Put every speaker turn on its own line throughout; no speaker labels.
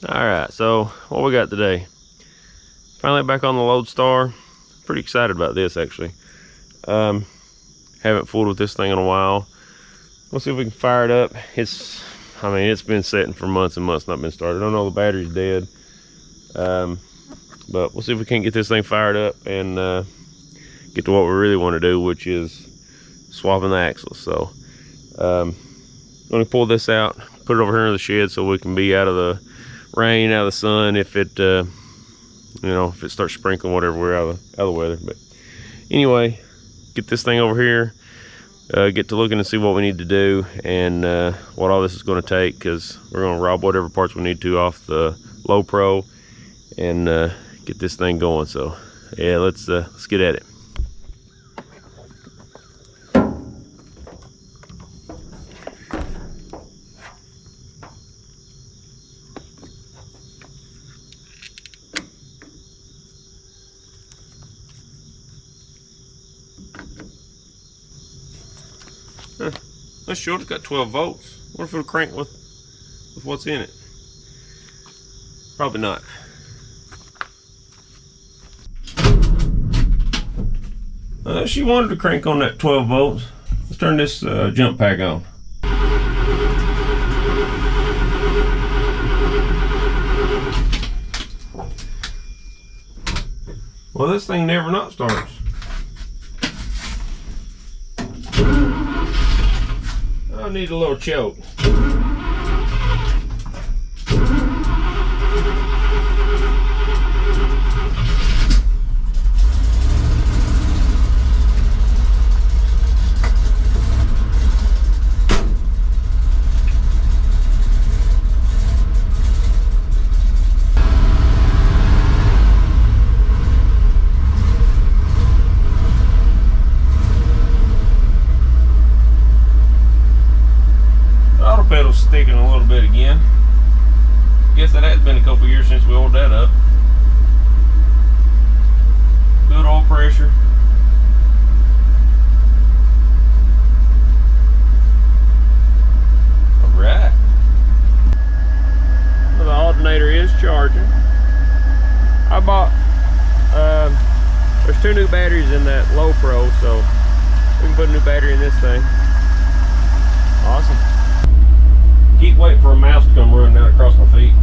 Alright, so what we got today? Finally back on the Loadstar. Pretty excited about this actually. Haven't fooled with this thing in a while. We'll see if we can fire it up. It's been sitting for months and months, not been started. I don't know, the battery's dead. But we'll see if we can't get this thing fired up and get to what we really want to do, which is swapping the axles. So I'm gonna pull this out, put it over here in the shed so we can be out of the rain, out of the sun. If it if it starts sprinkling, whatever, we're out of the weather. But anyway, get this thing over here, get to looking and see what we need to do and what all this is going to take, because we're going to rob whatever parts we need to off the lopro and get this thing going. So yeah, let's get at it. This shoulder's got 12 volts. What if it'll crank with what's in it? Probably not. She wanted to crank on that 12 volts. Let's turn this jump pack on. Well, this thing never not starts. I need a little choke. Pedal's sticking a little bit again. Guess that has been a couple years since we oiled that up. Good oil pressure. Alright. Well, the alternator is charging. I bought there's 2 new batteries in that lopro, so we can put a new battery in this thing. Awesome. Keep waiting for a mouse to come running down across my feet.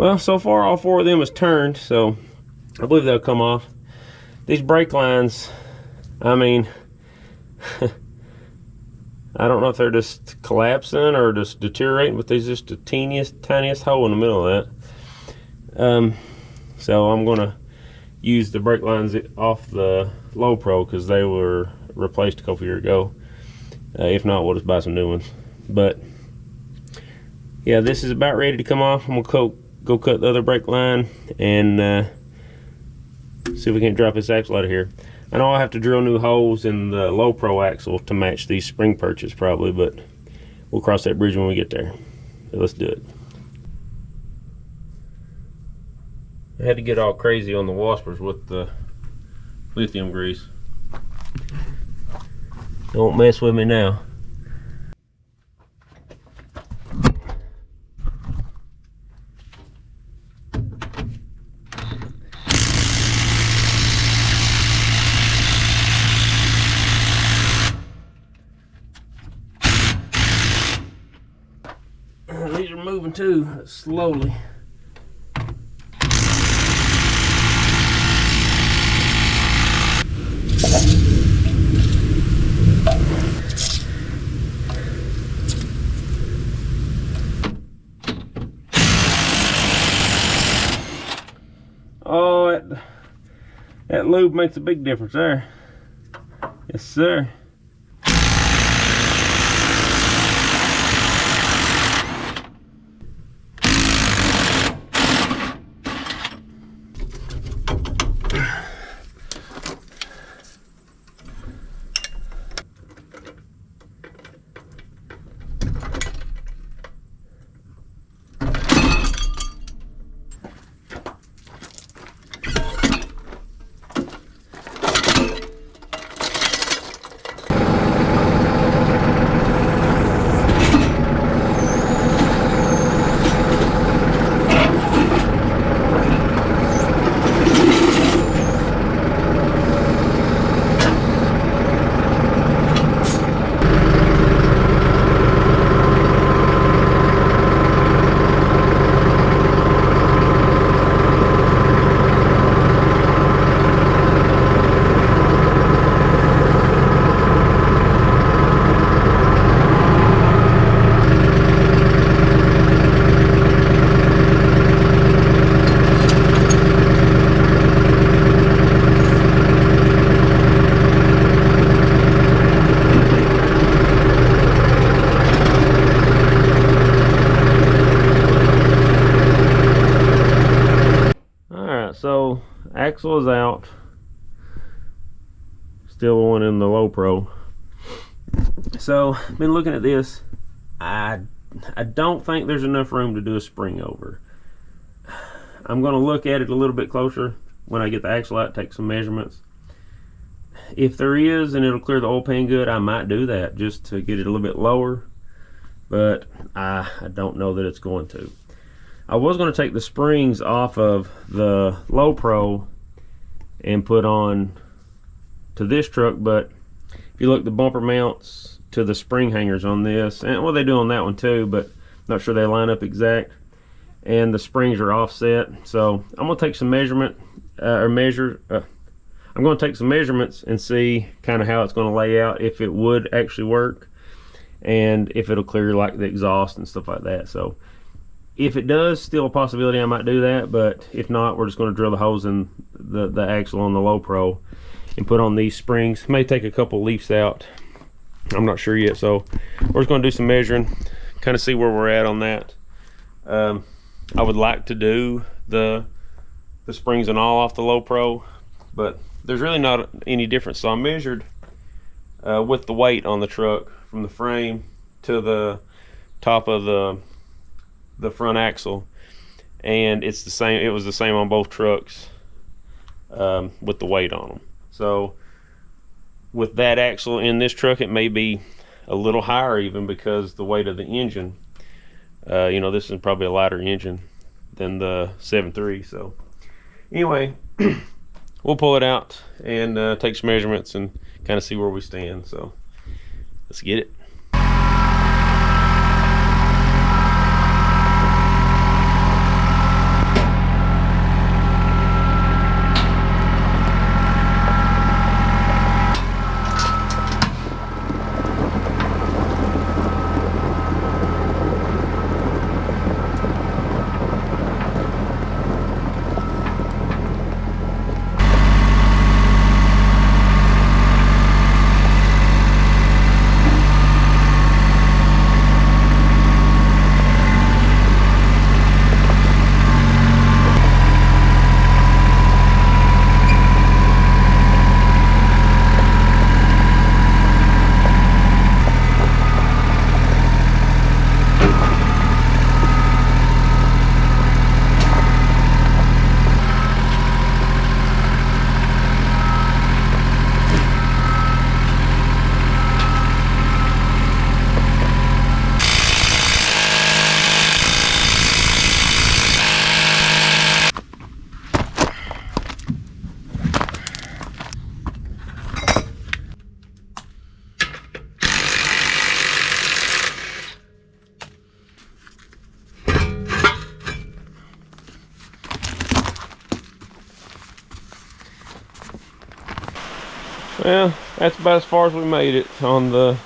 Well, so far all 4 of them is turned, so I believe they'll come off. These brake lines, I mean, I don't know if they're just collapsing or just deteriorating, but there's just the tiniest hole in the middle of that. So I'm gonna use the brake lines off the lopro because they were replaced a couple years ago. If not, we'll just buy some new ones. But yeah, this is about ready to come off. I'm gonna go cut the other brake line and see if we can't drop this axle out of here. I know I'll have to drill new holes in the lopro axle to match these spring perches probably, but we'll cross that bridge when we get there. So let's do it. I had to get all crazy on the washers with the lithium grease. Don't mess with me now. These are moving too, slowly. Oh, that lube makes a big difference there. Yes, sir. So axle is out, still one in the lopro. So been looking at this. I don't think there's enough room to do a spring over. I'm going to look at it a little bit closer when I get the axle out, take some measurements. If there is and it'll clear the oil pan good, I might do that just to get it a little bit lower, but I don't know that it's going to. I was going to take the springs off of the lopro and put on to this truck, but if you look, the bumper mounts to the spring hangers on this, and well, they do on that one too, but not sure they line up exact, and the springs are offset. So I'm going to take some measurement I'm going to take some measurements and see kind of how it's going to lay out, if it would actually work and if it'll clear like the exhaust and stuff like that. So if it does, still a possibility I might do that, but if not, we're just going to drill the holes in the axle on the lopro and put on these springs. May take a couple leafs out, I'm not sure yet, so we're just going to do some measuring, kind of see where we're at on that. I would like to do the springs and all off the lopro, but there's really not any difference. So I measured with the weight on the truck from the frame to the top of the front axle, and it's the same. It was the same on both trucks with the weight on them. So with that axle in this truck, it may be a little higher even because the weight of the engine. You know, this is probably a lighter engine than the 7.3. So anyway, we'll pull it out and take some measurements and kind of see where we stand. So let's get it. Well, that's about as far as we made it on the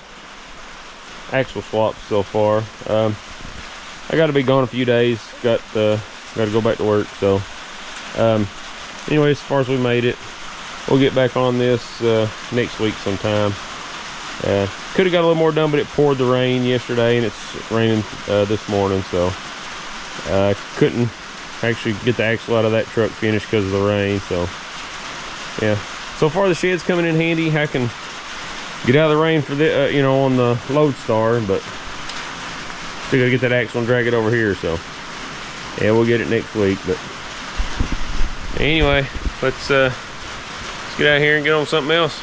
axle swaps so far. I got to be gone a few days. Got to go back to work. So, anyway, as far as we made it, we'll get back on this next week sometime. Could have got a little more done, but it poured the rain yesterday, and it's raining this morning, so couldn't actually get the axle out of that truck finished because of the rain. So, yeah. So far, the shed's coming in handy. I can get out of the rain for the, you know, on the Loadstar, but still gotta get that axle and drag it over here. So, yeah, we'll get it next week. But anyway, let's get out of here and get on something else.